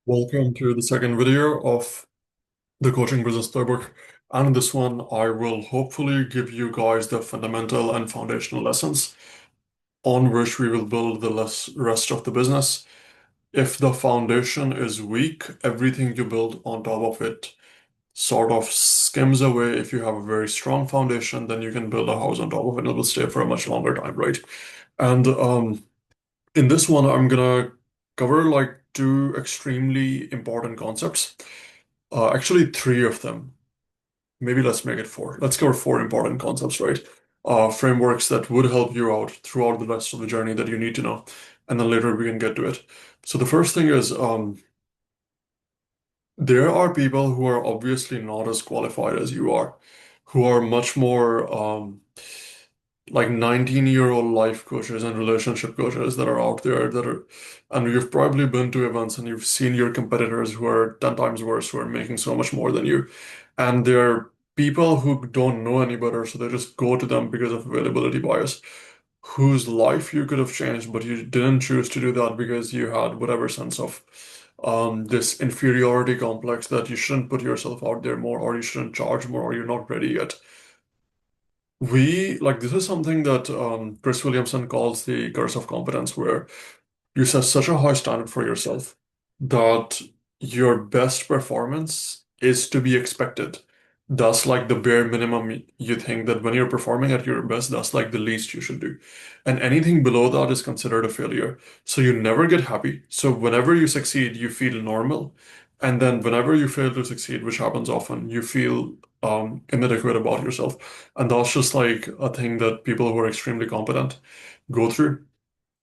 Welcome to the second video of the Coaching Business Playbook. And in this one, I will hopefully give you guys the fundamental and foundational lessons on which we will build the rest of the business. If the foundation is weak, everything you build on top of it sort of skims away. If you have a very strong foundation, then you can build a house on top of it and it will stay for a much longer time, right? And in this one, I'm gonna cover like two extremely important concepts. Actually, three of them. Maybe let's make it four. Let's cover four important concepts, right? Frameworks that would help you out throughout the rest of the journey that you need to know. And then later we can get to it. So the first thing is there are people who are obviously not as qualified as you are, who are much more like 19-year-old life coaches and relationship coaches that are out there and you've probably been to events and you've seen your competitors who are 10 times worse, who are making so much more than you. And they're people who don't know any better, so they just go to them because of availability bias, whose life you could have changed, but you didn't choose to do that because you had whatever sense of this inferiority complex that you shouldn't put yourself out there more, or you shouldn't charge more, or you're not ready yet. This is something that Chris Williamson calls the curse of competence, where you set such a high standard for yourself that your best performance is to be expected. That's like the bare minimum you think that when you're performing at your best, that's like the least you should do. And anything below that is considered a failure. So you never get happy. So whenever you succeed, you feel normal. And then whenever you fail to succeed, which happens often, you feel inadequate about yourself. And that's just like a thing that people who are extremely competent go through.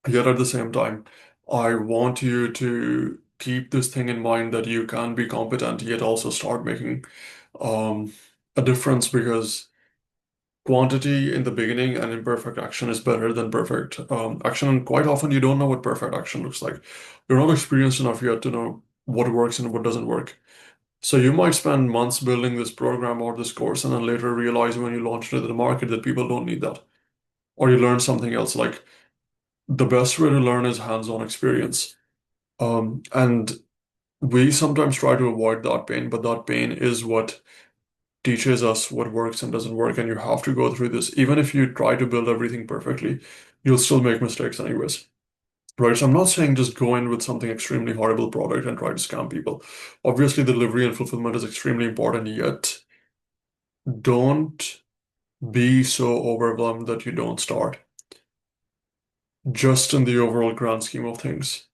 Yet at the same time, I want you to keep this thing in mind that you can be competent, yet also start making um, a difference, because quantity in the beginning and imperfect action is better than perfect action. And quite often, you don't know what perfect action looks like. You're not experienced enough yet to know what works and what doesn't work. So you might spend months building this program or this course, and then later realize when you launch it in the market that people don't need that. Or you learn something else. Like the best way to learn is hands-on experience. And we sometimes try to avoid that pain, but that pain is what teaches us what works and doesn't work. And you have to go through this. Even if you try to build everything perfectly, you'll still make mistakes anyways. Right. So I'm not saying just go in with something extremely horrible product and try to scam people. Obviously, delivery and fulfillment is extremely important, yet don't be so overwhelmed that you don't start. Just in the overall grand scheme of things,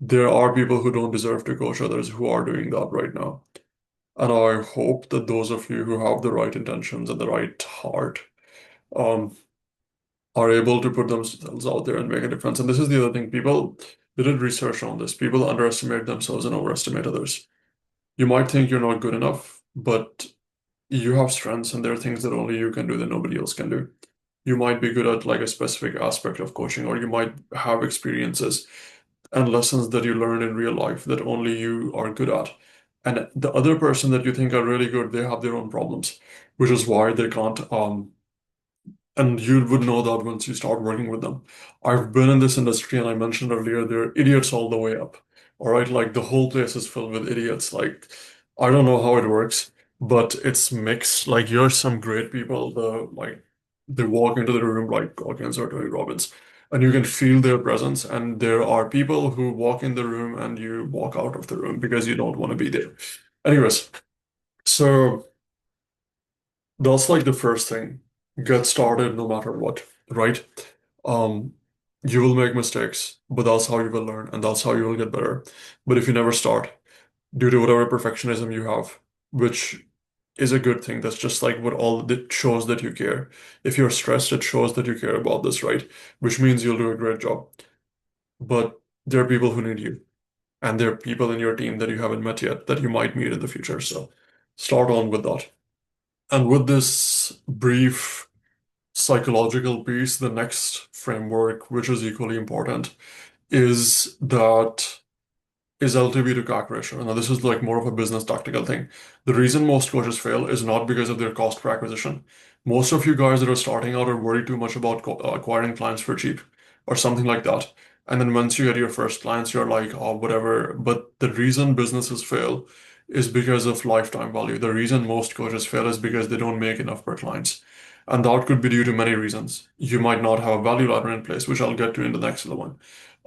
there are people who don't deserve to coach others who are doing that right now. And I hope that those of you who have the right intentions and the right heart um, are able to put themselves out there and make a difference. And this is the other thing. People they did research on this. People underestimate themselves and overestimate others. You might think you're not good enough, but you have strengths and there are things that only you can do that nobody else can do. You might be good at like a specific aspect of coaching, or you might have experiences and lessons that you learn in real life that only you are good at. And the other person that you think are really good, they have their own problems, which is why they can't and you would know that once you start working with them. I've been in this industry and I mentioned earlier, there are idiots all the way up. All right, like the whole place is filled with idiots. Like, I don't know how it works, but it's mixed. Like, you're some great people, they walk into the room like Hawkins or Tony Robbins, and you can feel their presence. And there are people who walk in the room and you walk out of the room because you don't want to be there. Anyways, so that's like the first thing. Get started no matter what, right? Um, you will make mistakes, but that's how you will learn and that's how you will get better. But if you never start, due to whatever perfectionism you have, which is a good thing, that's just like what all that shows that you care. If you're stressed, it shows that you care about this, right? Which means you'll do a great job. But there are people who need you, and there are people in your team that you haven't met yet that you might meet in the future. So start on with that. And with this brief psychological piece, the next framework, which is equally important, is that is LTV to CAC ratio. Now, this is like more of a business tactical thing. The reason most coaches fail is not because of their cost per acquisition. Most of you guys that are starting out are worried too much about acquiring clients for cheap or something like that. And then once you get your first clients, you're like, oh, whatever. But the reason businesses fail is because of lifetime value. The reason most coaches fail is because they don't make enough per clients. And that could be due to many reasons. You might not have a value ladder in place, which I'll get to in the next one.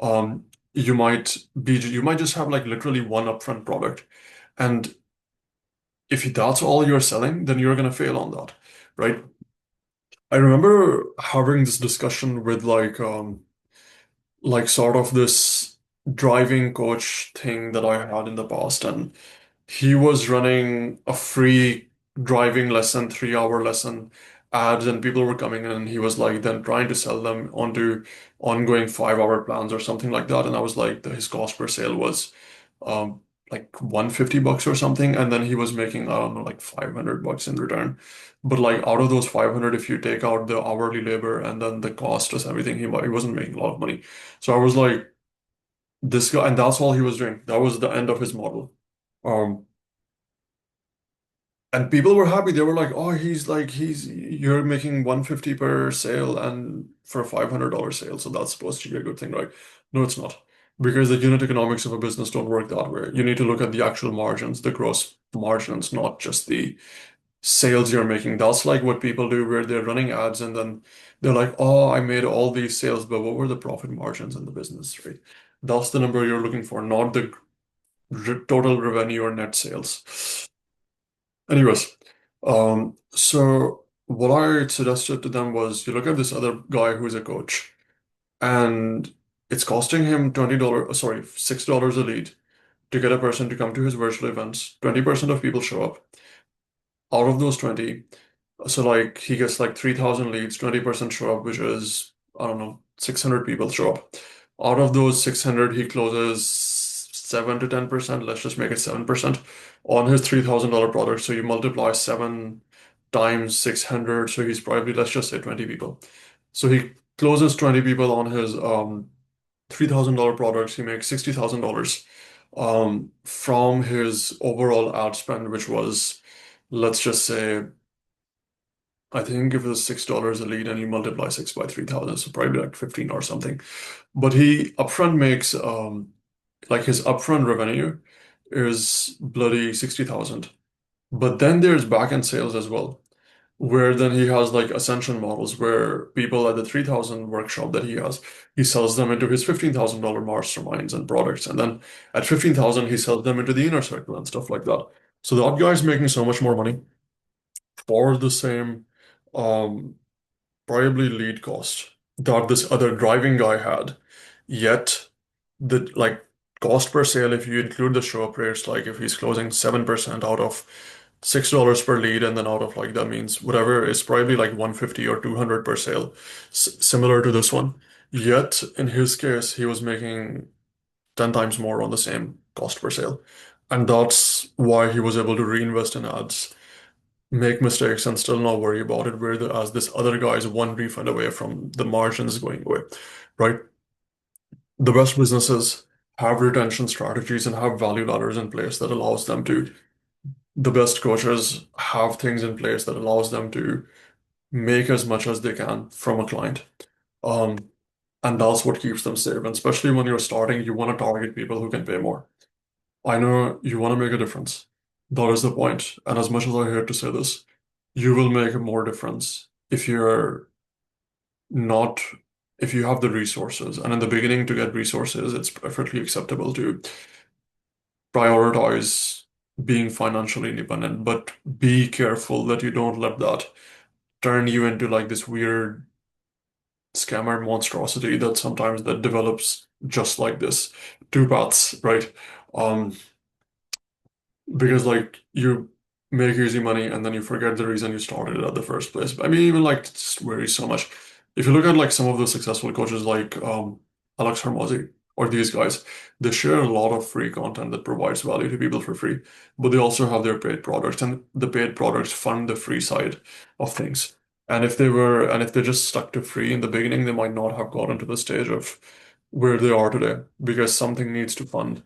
Um, you might just have like literally one upfront product. And if that's all you're selling, then you're gonna fail on that, right? I remember having this discussion with like sort of this driving coach thing that I had in the past, and he was running a free driving lesson, 3 hour lesson ads, and people were coming in, and he was like then trying to sell them onto ongoing 5 hour plans or something like that. And I was like, his cost per sale was um like $150 or something, and then he was making, I don't know, like $500 in return. But like out of those 500, if you take out the hourly labor and then the cost of everything, he wasn't making a lot of money. So I was like, this guy, and that's all he was doing. That was the end of his model. Um, and people were happy. They were like, "Oh, you're making 150 per sale and for a $500 sale, so that's supposed to be a good thing, right?" No, it's not. Because the unit economics of a business don't work that way. You need to look at the actual margins, the gross margins, not just the sales you're making. That's like what people do where they're running ads and then they're like, "Oh, I made all these sales, but what were the profit margins in the business, right?" That's the number you're looking for, not the total revenue or net sales. Anyways, so what I suggested to them was you look at this other guy who's a coach, and it's costing him $20, sorry, $6 a lead to get a person to come to his virtual events. 20% of people show up. Out of those 20, so like he gets like 3,000 leads, 20% show up, which is, I don't know, 600 people show up. Out of those 600, he closes 7 to 10%, let's just make it 7% on his $3,000 product. So you multiply 7 times 600, so he's probably, let's just say 20 people. So he closes 20 people on his $3,000 products. He makes $60,000 from his overall ad spend, which was, let's just say, I think if it was $6 a lead and you multiply 6 by 3,000, so probably like 15 or something. But he upfront makes like his upfront revenue is bloody 60,000. But then there's back-end sales as well, where then he has like ascension models where people at the 3,000 workshop that he has, he sells them into his $15,000 masterminds and products. And then at 15,000, he sells them into the inner circle and stuff like that. So that guy's making so much more money for the same um, probably lead cost that this other driving guy had. Yet the like cost per sale, if you include the show up rates, like if he's closing 7% out of $6 per lead, and then out of like that means whatever is probably like 150 or 200 per sale, similar to this one. Yet in his case, he was making 10 times more on the same cost per sale. And that's why he was able to reinvest in ads, make mistakes and still not worry about it, whereas this other guy is one refund away from the margins going away, right? The best businesses have retention strategies and have value ladders in place that allows them to, the best coaches have things in place that allows them to make as much as they can from a client. Um, and that's what keeps them safe. And especially when you're starting, you want to target people who can pay more. I know you want to make a difference. That is the point. And as much as I hate to say this, you will make more difference if you're not, if you have the resources. And in the beginning, to get resources, it's perfectly acceptable to prioritize being financially independent, but be careful that you don't let that turn you into like this weird scammer monstrosity that sometimes that develops just like this. Two paths, right? Um, because like you make easy money and then you forget the reason you started it at the first place. I mean, even like it just varies so much. If you look at like some of the successful coaches like Alex Hormozy or these guys, they share a lot of free content that provides value to people for free, but they also have their paid products, and the paid products fund the free side of things. And if they just stuck to free in the beginning, they might not have gotten to the stage of where they are today because something needs to fund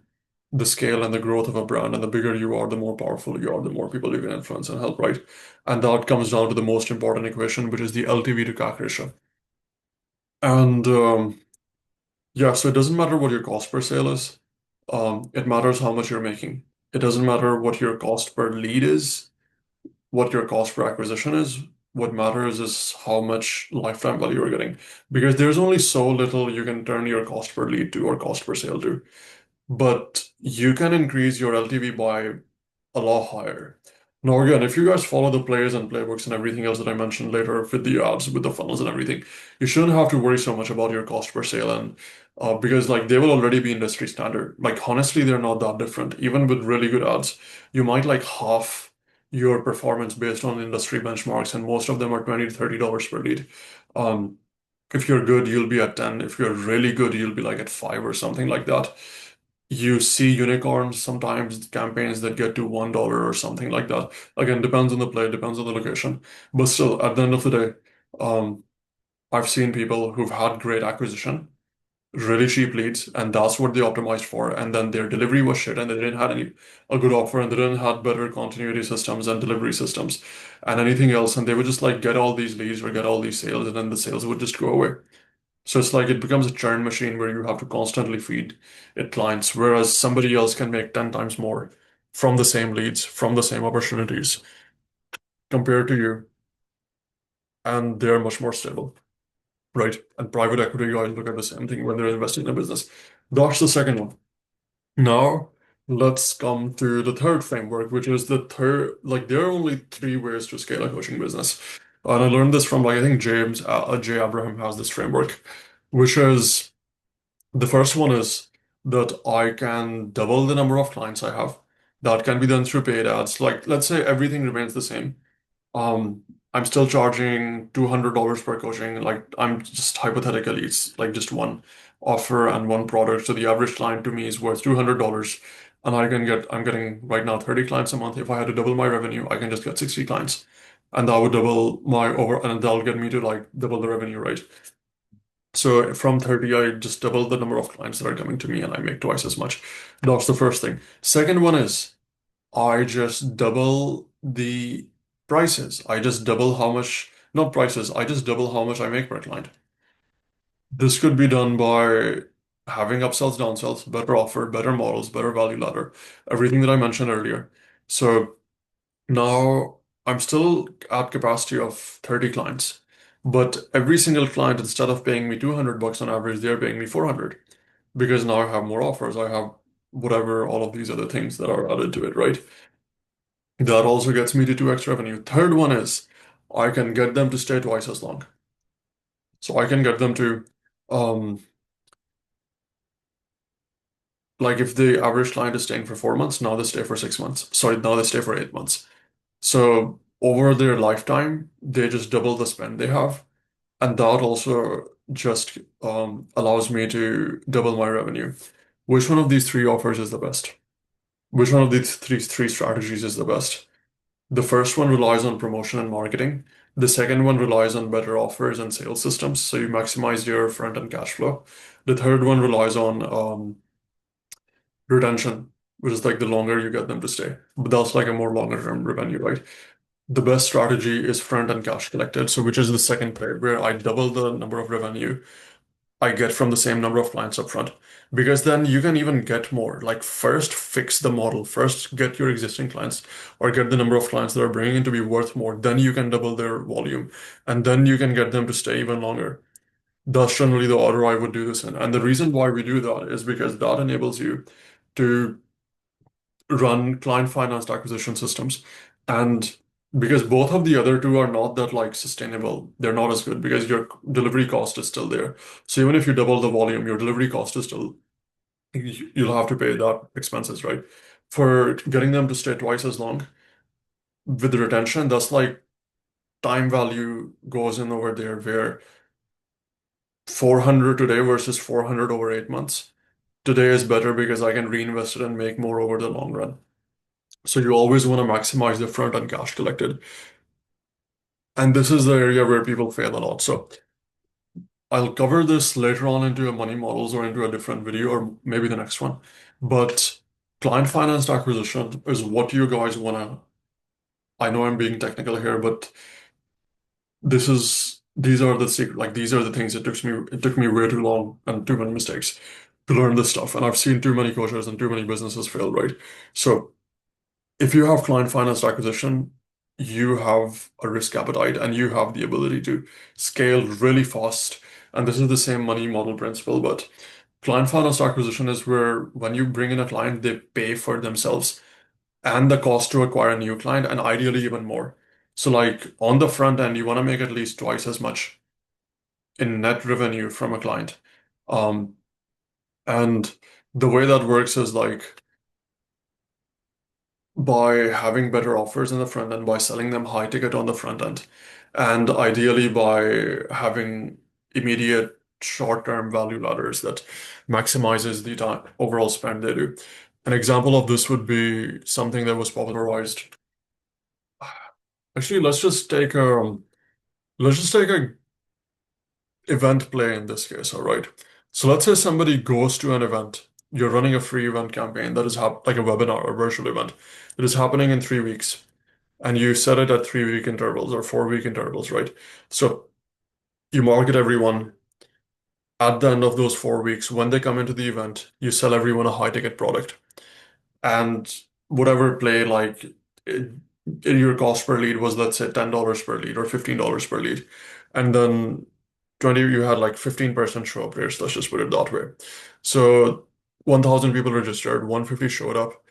the scale and the growth of a brand. And the bigger you are, the more powerful you are, the more people you can influence and help, right? And that comes down to the most important equation, which is the LTV to CAC ratio. And Yeah, so it doesn't matter what your cost per sale is. It matters how much you're making. It doesn't matter what your cost per lead is, what your cost per acquisition is. What matters is how much lifetime value you're getting. Because there's only so little you can turn your cost per lead to or cost per sale to. But you can increase your LTV by a lot higher. Now, again, if you guys follow the plays and playbooks and everything else that I mentioned later with the ads, with the funnels and everything, you shouldn't have to worry so much about your cost per sale. And because like they will already be industry standard. Like honestly, they're not that different. Even with really good ads, you might like half your performance based on industry benchmarks, and most of them are $20 to $30 per lead. Um, if you're good, you'll be at 10. If you're really good, you'll be like at 5 or something like that. You see unicorns sometimes, campaigns that get to $1 or something like that. Again, depends on the play, depends on the location. But still, at the end of the day, um, I've seen people who've had great acquisition, really cheap leads, and that's what they optimized for. And then their delivery was shit, and they didn't have any a good offer, and they didn't have better continuity systems and delivery systems and anything else. And they would just like get all these leads or get all these sales, and then the sales would just go away. So it's like it becomes a churn machine where you have to constantly feed it clients, whereas somebody else can make 10 times more from the same leads, from the same opportunities compared to you, and they're much more stable, right? And private equity guys look at the same thing when they're investing in a business. That's the second one. Now, let's come to the third framework, which is the third, like there are only three ways to scale a coaching business. And I learned this from like I think Jay Abraham has this framework, which is the first one is that I can double the number of clients I have. That can be done through paid ads. Like, let's say everything remains the same. Um, I'm still charging $200 per coaching. Like, I'm just hypothetically, it's like just one offer and one product. So the average client to me is worth $200. And I'm getting right now 30 clients a month. If I had to double my revenue, I can just get 60 clients. And that would double my and that'll get me to like double the revenue, right? So from 30, I just double the number of clients that are coming to me and I make twice as much. That's the first thing. Second one is I just double the prices. I just double how much, not prices, I just double how much I make per client. This could be done by having upsells, downsells, better offer, better models, better value ladder, everything that I mentioned earlier. So now I'm still at capacity of 30 clients, but every single client, instead of paying me 200 bucks on average, they're paying me 400 because now I have more offers. I have whatever, all of these other things that are added to it, right? That also gets me to 2x revenue. Third one is I can get them to stay twice as long. So I can get them to, um, like if the average client is staying for 4 months, now they stay for 6 months. Sorry, now they stay for 8 months. So over their lifetime, they just double the spend they have. And that also just allows me to double my revenue. Which one of these three offers is the best? Which one of these three strategies is the best? The first one relies on promotion and marketing. The second one relies on better offers and sales systems, so you maximize your front-end cash flow. The third one relies on retention, which is like the longer you get them to stay. But that's like a more longer-term revenue, right? The best strategy is front-end cash collected, so which is the second player, where I double the number of revenue I get from the same number of clients upfront. Because then you can even get more. Like first fix the model. First get your existing clients or get the number of clients that are bringing in to be worth more. Then you can double their volume. And then you can get them to stay even longer. That's generally the order I would do this in. And the reason why we do that is because that enables you to run client financed acquisition systems. And because both of the other two are not that like sustainable, they're not as good because your delivery cost is still there. So even if you double the volume, your delivery cost is still, you'll have to pay that expenses, right? For getting them to stay twice as long with the retention, that's like time value goes in over there where 400 today versus 400 over 8 months. Today is better because I can reinvest it and make more over the long run. So you always want to maximize the front end cash collected. And this is the area where people fail a lot. So I'll cover this later on into a money models or into a different video or maybe the next one. But client financed acquisition is what you guys want to. I know I'm being technical here, but this is these are the secret, like these are the things it took me way too long and too many mistakes to learn this stuff. And I've seen too many coaches and too many businesses fail, right? So if you have client financed acquisition, you have a risk appetite and you have the ability to scale really fast. And this is the same money model principle, but client financed acquisition is where when you bring in a client, they pay for themselves and the cost to acquire a new client, and ideally even more. So, like on the front end, you want to make at least twice as much in net revenue from a client. Um, and the way that works is like by having better offers in the front end, by selling them high ticket on the front end, and ideally by having immediate short-term value ladders that maximizes the time overall spend they do. An example of this would be something that was popularized. Actually, let's just take a event play in this case, all right? So let's say somebody goes to an event. You're running a free event campaign that is like a webinar or virtual event that is happening in 3 weeks, and you set it at 3 week intervals or 4 week intervals, right? So you market everyone at the end of those 4 weeks. When they come into the event, you sell everyone a high ticket product. And whatever play, like it, your cost per lead was, let's say, $10 per lead or $15 per lead. And then 20, you had like 15% show up rates, let's just put it that way. So 1,000 people registered, 150 showed up.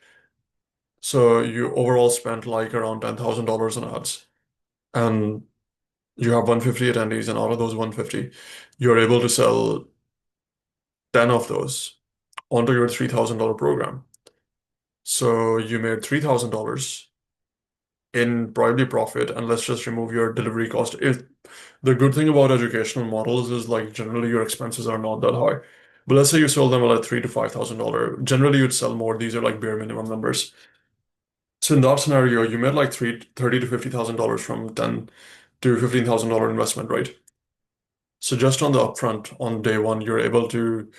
So you overall spent like around $10,000 on ads. And you have 150 attendees, and out of those 150, you're able to sell 10 of those onto your $3,000 program. So you made $3,000 in probably profit, and let's just remove your delivery cost. If the good thing about educational models is like generally your expenses are not that high. But let's say you sold them at like $3,000 to $5,000. Generally, you'd sell more. These are like bare minimum numbers. So in that scenario, you made like thirty to $50,000 from 10 to $15,000 investment, right? So just on the upfront, on day one, you're able to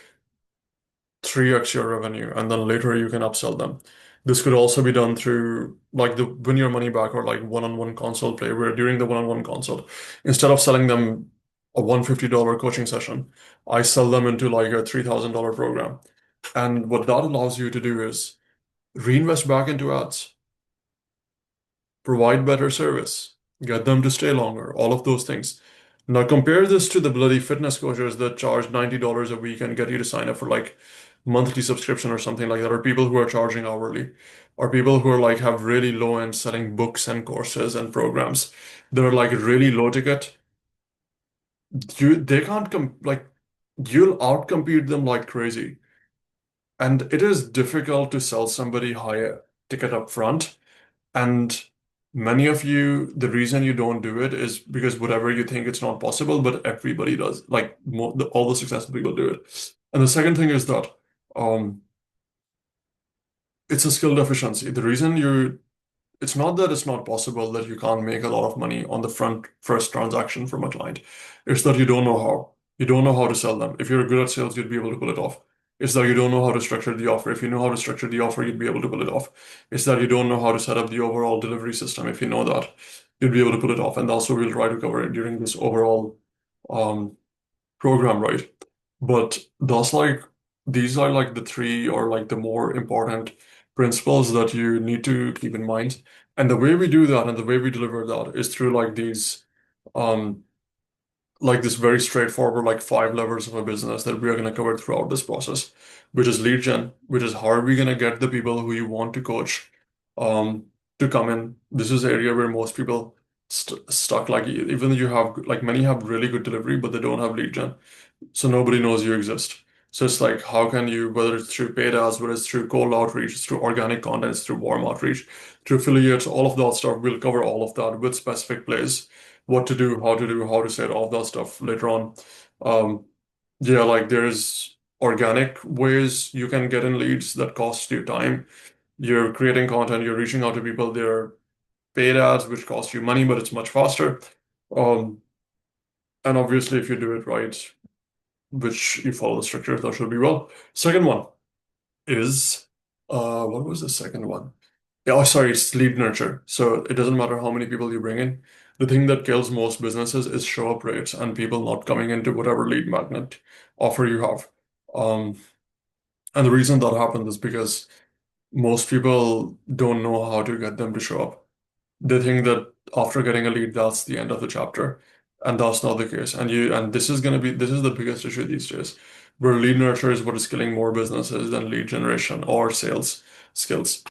3x your revenue, and then later you can upsell them. This could also be done through like the win your money back or like one-on-one consult play, where during the one-on-one consult, instead of selling them a $150 coaching session, I sell them into like a $3,000 program. And what that allows you to do is reinvest back into ads, provide better service, get them to stay longer, all of those things. Now compare this to the bloody fitness coaches that charge $90 a week and get you to sign up for like monthly subscription or something like that, or people who are charging hourly, or people who are like have really low end selling books and courses and programs that are like really low ticket. They can't come like you'll outcompete them like crazy. And it is difficult to sell somebody higher ticket up front. And many of you, the reason you don't do it is because whatever you think it's not possible, but everybody does. Like all the successful people do it. And the second thing is that um, it's a skill deficiency. It's not that it's not possible that you can't make a lot of money on the first transaction from a client. It's that you don't know how. You don't know how to sell them. If you're good at sales, you'd be able to pull it off. It's that you don't know how to structure the offer. If you know how to structure the offer, you'd be able to pull it off. It's that you don't know how to set up the overall delivery system. If you know that, you'd be able to pull it off. And also we'll try to cover it during this overall um, program, right? But these are like the three or like the more important principles that you need to keep in mind. And the way we do that and the way we deliver that is through um like this very straightforward like five levers of a business that we are going to cover throughout this process, which is lead gen, which is how are we going to get the people who you want to coach um to come in. This is the area where most people stuck, like even you have like many have really good delivery but they don't have lead gen, so nobody knows you exist. So it's like, how can you, whether it's through paid ads, whether it's through cold outreach, it's through organic content, it's through warm outreach, through affiliates, all of that stuff. We'll cover all of that with specific plays, what to do, how to say it, all of that stuff later on. Um, yeah, like there's organic ways you can get in leads that cost you time. You're creating content, you're reaching out to people. There are paid ads, which cost you money, but it's much faster. Um, and obviously, if you do it right, which you follow the structure, that should be well. Second one is what was the second one? Yeah, oh sorry, it's lead nurture. So it doesn't matter how many people you bring in. The thing that kills most businesses is show up rates and people not coming into whatever lead magnet offer you have. Um, and the reason that happens is because most people don't know how to get them to show up. They think that after getting a lead, that's the end of the chapter, and that's not the case. And this is the biggest issue these days, where lead nurture is what is killing more businesses than lead generation or sales skills.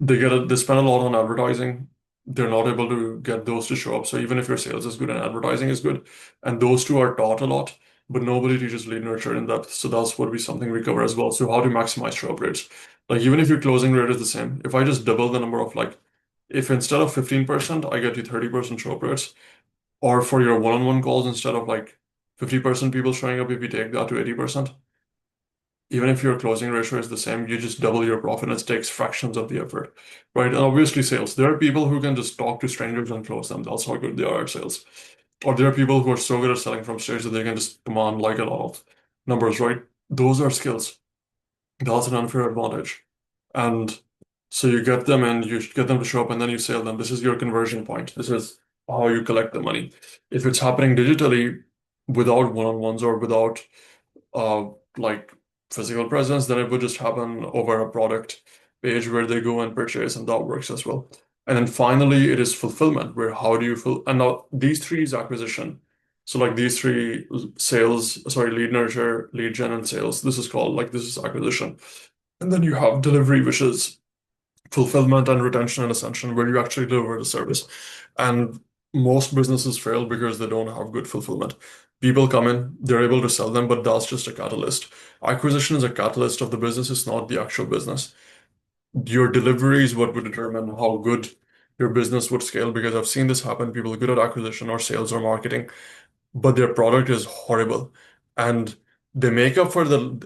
They spend a lot on advertising. They're not able to get those to show up. So even if your sales is good and advertising is good, and those two are taught a lot, but nobody teaches lead nurture in depth. So that's what we something we cover as well. So how to maximize show up rates. Like even if your closing rate is the same, if I just double the number of like, if instead of 15%, I get you 30% show up rates, or for your one-on-one calls, instead of like 50% people showing up, if you take that to 80%, even if your closing ratio is the same, you just double your profit and it takes fractions of the effort, right? And obviously, sales. There are people who can just talk to strangers and close them. That's how good they are at sales. Or there are people who are so good at selling from stage that they can just command like a lot of numbers, right? Those are skills. That's an unfair advantage. And so you get them and you get them to show up and then you sell them. This is your conversion point. This is how you collect the money. If it's happening digitally without one-on-ones or without uh, like physical presence, then it would just happen over a product page where they go and purchase, and that works as well. And then finally, it is fulfillment, where how do you fill? And now these three is acquisition. So like these three sales, sorry, lead nurture, lead gen, and sales. This is called like this is acquisition. And then you have delivery, which is fulfillment and retention and ascension, where you actually deliver the service. And most businesses fail because they don't have good fulfillment. People come in, they're able to sell them, but that's just a catalyst. Acquisition is a catalyst of the business, it's not the actual business. Your delivery is what would determine how good your business would scale, because I've seen this happen. People are good at acquisition or sales or marketing, but their product is horrible. And they make up for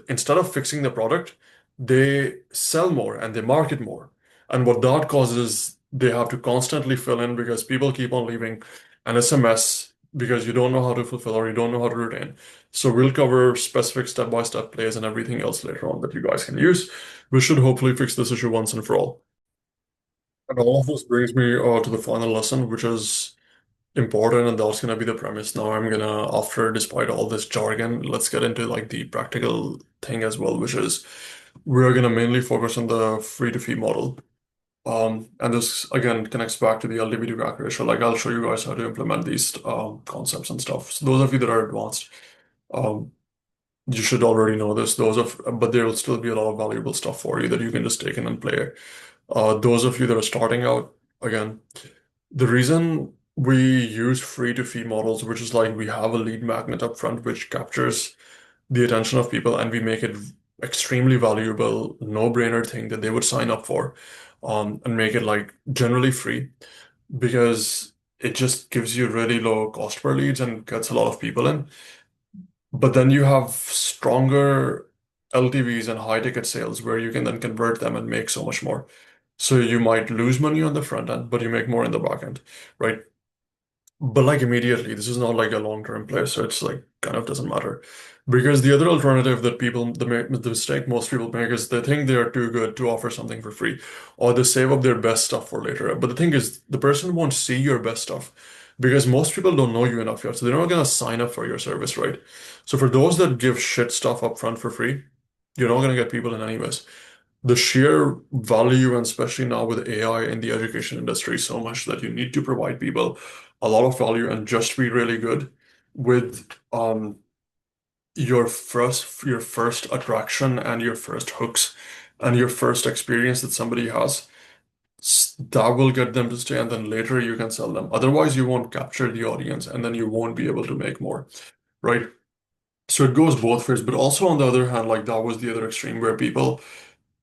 instead of fixing the product, they sell more and they market more. And what that causes is they have to constantly fill in because people keep on leaving, and it's a mess because you don't know how to fulfill or you don't know how to retain. So we'll cover specific step-by-step plays and everything else later on that you guys can use. We should hopefully fix this issue once and for all. And all of this brings me to the final lesson, which is important, and that's gonna be the premise. Now I'm gonna, after despite all this jargon, let's get into like the practical thing as well, which is we're gonna mainly focus on the free to fee model. And this again connects back to the LTV to CAC ratio. Like I'll show you guys how to implement these concepts and stuff. So those of you that are advanced, um, you should already know this. But there will still be a lot of valuable stuff for you that you can just take in and play. Those of you that are starting out, again. The reason we use free to fee models, which is like we have a lead magnet up front, which captures the attention of people and we make it extremely valuable, no-brainer thing that they would sign up for, and make it like generally free because it just gives you really low cost per leads and gets a lot of people in. But then you have stronger LTVs and high ticket sales where you can then convert them and make so much more. So you might lose money on the front end, but you make more in the back end, right? But like immediately, this is not like a long-term play, so it's like kind of doesn't matter. Because the other alternative that the mistake most people make is they think they are too good to offer something for free, or they save up their best stuff for later. But the thing is, the person won't see your best stuff because most people don't know you enough yet, so they're not gonna sign up for your service, right? So for those that give shit stuff up front for free, you're not gonna get people in anyways. The sheer value, and especially now with AI in the education industry, so much that you need to provide people a lot of value and just be really good with your first attraction and your first hooks and your first experience that somebody has. That will get them to stay, and then later you can sell them. Otherwise, you won't capture the audience, and then you won't be able to make more, right? So it goes both ways, but also on the other hand, like that was the other extreme where people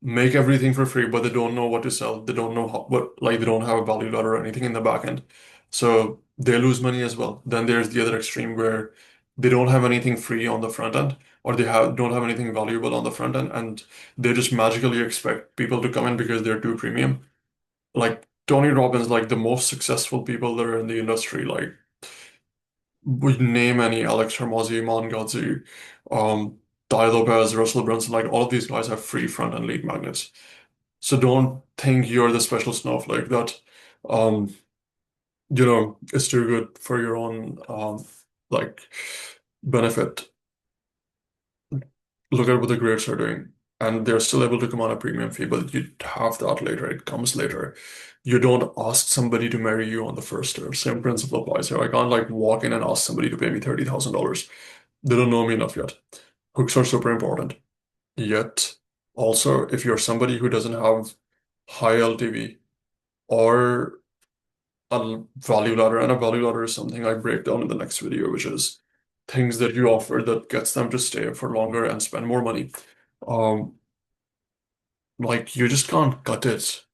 make everything for free, but they don't know what to sell. They don't know like they don't have a value ladder or anything in the back end. So they lose money as well. Then there's the other extreme where they don't have anything free on the front end, or don't have anything valuable on the front end, and they just magically expect people to come in because they're too premium. Like Tony Robbins, like the most successful people that are in the industry, like we name any Alex Hormozzi, Iman Gadzhi, Ty Lopez, Russell Brunson, like all of these guys have free front end lead magnets. So don't think you're the special snowflake that um, it's too good for your own like benefit. Look at what the grades are doing. And they're still able to command a premium fee, but you have that later. It comes later. You don't ask somebody to marry you on the first term. Same principle applies here. I can't like walk in and ask somebody to pay me $30,000. They don't know me enough yet. Hooks are super important. Yet, also, if you're somebody who doesn't have high LTV or a value ladder, and a value ladder is something I break down in the next video, which is things that you offer that gets them to stay for longer and spend more money. Um, like you just can't cut it.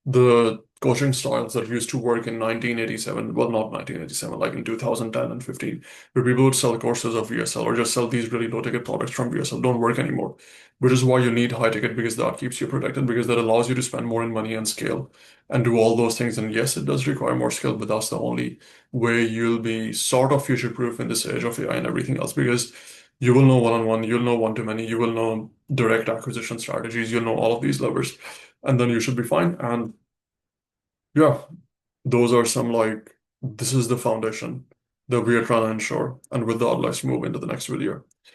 The coaching styles that used to work in 1987, well, not 1987, like in 2010 and 15, where people would sell courses of VSL or just sell these really low ticket products from VSL, don't work anymore. Which is why you need high ticket, because that keeps you protected, because that allows you to spend more in money and scale and do all those things. And yes, it does require more skill, but that's the only way you'll be sort of future proof in this age of AI and everything else, because you will know one-on-one, you'll know one-to-many, you will know direct acquisition strategies, you'll know all of these levers, and then you should be fine. And yeah, those are some like, this is the foundation that we are trying to ensure. And with that, let's move into the next video.